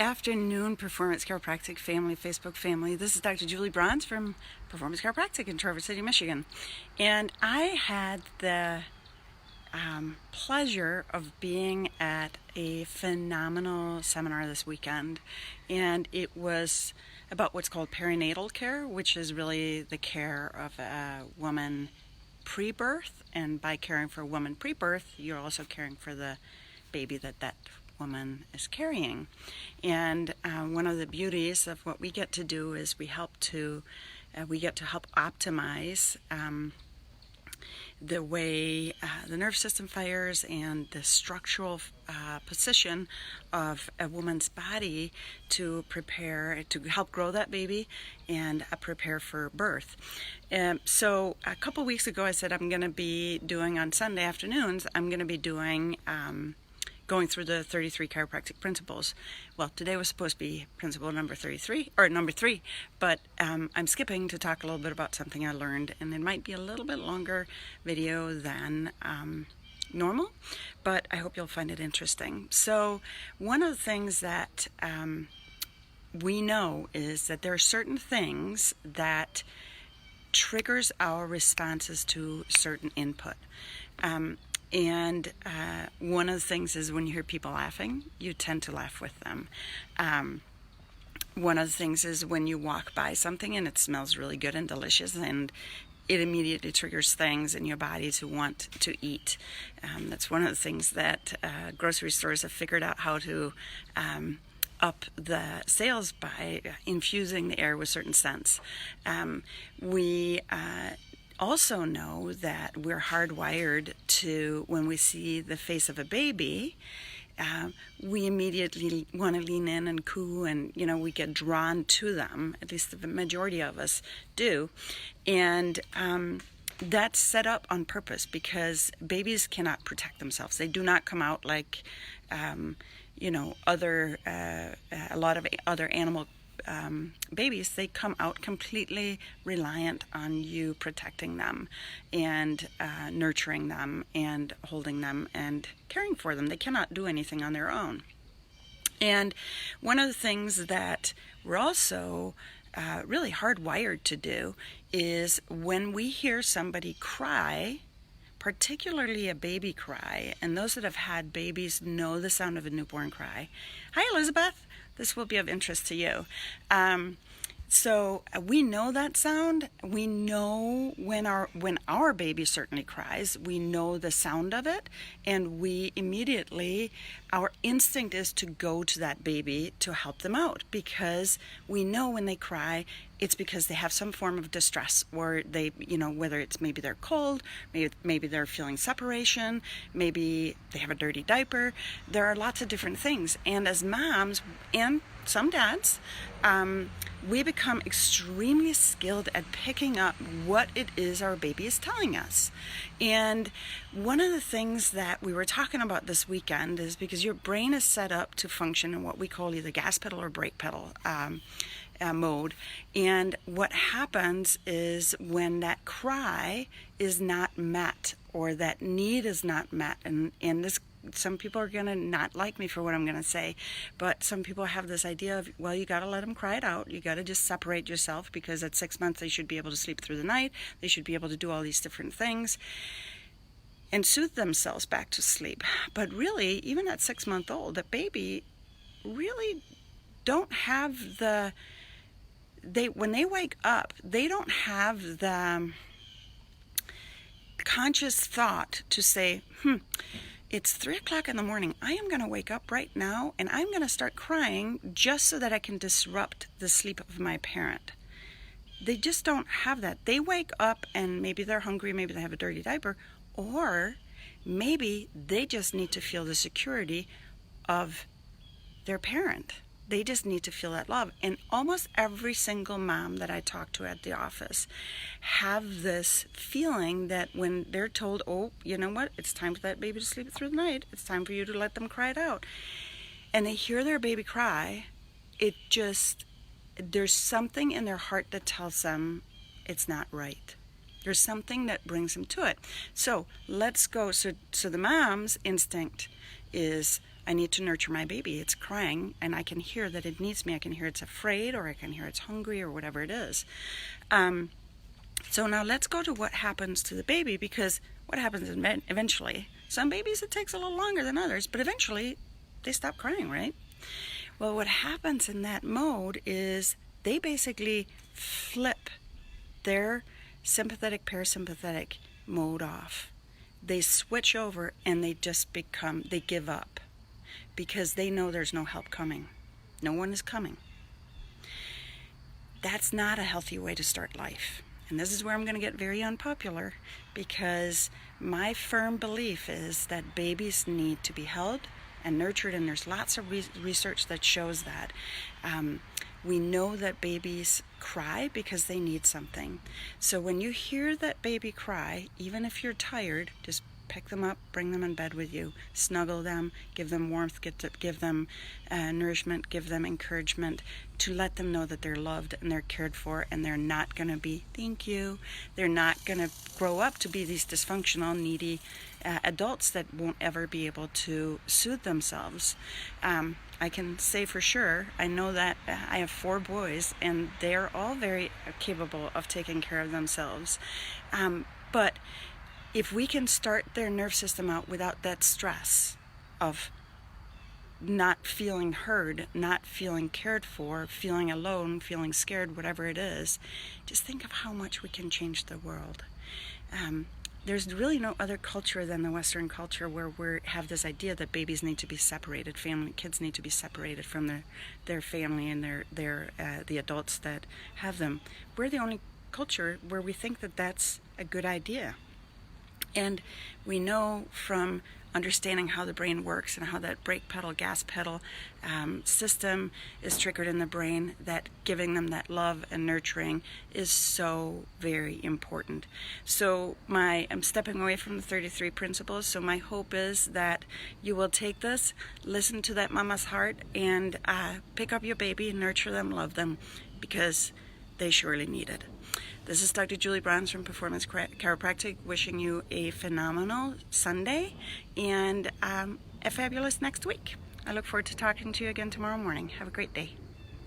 afternoon, Performance Chiropractic family, Facebook family. This is Dr. Julie Bronze from Performance Chiropractic in Traverse City, Michigan. And I had the pleasure of being at a phenomenal seminar this weekend. And it was about what's called perinatal care, which is really the care of a woman pre-birth. And by caring for a woman pre-birth, you're also caring for the baby that woman is carrying. And one of the beauties of what we get to do is we get to help optimize the way the nerve system fires and the structural position of a woman's body to prepare to help grow that baby and prepare for birth. So a couple weeks ago I said I'm going to be doing on Sunday afternoons, I'm going to be doing going through the 33 chiropractic principles. Well, today was supposed to be principle number 3, but I'm skipping to talk a little bit about something I learned, and it might be a little bit longer video than normal, but I hope you'll find it interesting. So one of the things that we know is that there are certain things that triggers our responses to certain input. And one of the things is when you hear people laughing, you tend to laugh with them. One of the things is when you walk by something and it smells really good and delicious, and it immediately triggers things in your body to want to eat. That's one of the things that grocery stores have figured out how to up the sales by infusing the air with certain scents. We also know that we're hardwired to, when we see the face of a baby, we immediately want to lean in and coo, and we get drawn to them. At least the majority of us do, and that's set up on purpose because babies cannot protect themselves. They do not come out like a lot of other animal babies. They come out completely reliant on you protecting them and nurturing them and holding them and caring for them. They cannot do anything on their own. And one of the things that we're also really hardwired to do is when we hear somebody cry, particularly a baby cry, and those that have had babies know the sound of a newborn cry. Hi, Elizabeth. This will be of interest to you. So we know that sound. We know when our baby certainly cries, we know the sound of it, and we immediately, our instinct is to go to that baby to help them out, because we know when they cry, it's because they have some form of distress, or they, whether it's maybe they're cold, maybe they're feeling separation, maybe they have a dirty diaper. There are lots of different things. And as moms and some dads, we become extremely skilled at picking up what it is our baby is telling us. And one of the things that we were talking about this weekend is because your brain is set up to function in what we call either gas pedal or brake pedal mode. And what happens is when that cry is not met, or that need is not met, and this, some people are going to not like me for what I'm going to say, but some people have this idea of, well, you got to let them cry it out. You got to just separate yourself, because at 6 months they should be able to sleep through the night. They should be able to do all these different things and soothe themselves back to sleep. But really, even at 6-month-old, the baby really don't have when they wake up, they don't have the conscious thought to say, it's 3 o'clock in the morning. I am going to wake up right now and I'm going to start crying just so that I can disrupt the sleep of my parent. They just don't have that. They wake up and maybe they're hungry, maybe they have a dirty diaper, or maybe they just need to feel the security of their parent. They just need to feel that love. And almost every single mom that I talk to at the office have this feeling that when they're told, oh, you know what, it's time for that baby to sleep through the night, it's time for you to let them cry it out, and they hear their baby cry, there's something in their heart that tells them it's not right. There's something that brings them to it. So let's go. So the mom's instinct is, I need to nurture my baby. It's crying, and I can hear that it needs me. I can hear it's afraid, or I can hear it's hungry, or whatever it is. So now let's go to what happens to the baby, because what happens eventually, some babies it takes a little longer than others, but eventually they stop crying, right? Well, what happens in that mode is they basically flip their sympathetic parasympathetic mode off. They switch over and they give up, because they know there's no help coming. No one is coming. That's not a healthy way to start life. And this is where I'm going to get very unpopular, because my firm belief is that babies need to be held and nurtured, and there's lots of research that shows that. We know that babies cry because they need something. So when you hear that baby cry, even if you're tired, just pick them up, bring them in bed with you, snuggle them, give them warmth, give them nourishment, give them encouragement, to let them know that they're loved and they're cared for, and they're not going to be, thank you, they're not going to grow up to be these dysfunctional, needy adults that won't ever be able to soothe themselves. I can say for sure, I know that I have 4 boys, and they're all very capable of taking care of themselves. But if we can start their nerve system out without that stress of not feeling heard, not feeling cared for, feeling alone, feeling scared, whatever it is, just think of how much we can change the world. There's really no other culture than the Western culture where we have this idea that babies need to be separated, kids need to be separated from their family and the adults that have them. We're the only culture where we think that that's a good idea. And we know from understanding how the brain works and how that brake pedal, gas pedal system is triggered in the brain, that giving them that love and nurturing is so very important. So I'm stepping away from the 33 principles, so my hope is that you will take this, listen to that mama's heart, and pick up your baby, nurture them, love them, because they surely need it. This is Dr. Julie Bronze from Performance Chiropractic, wishing you a phenomenal Sunday and a fabulous next week. I look forward to talking to you again tomorrow morning. Have a great day.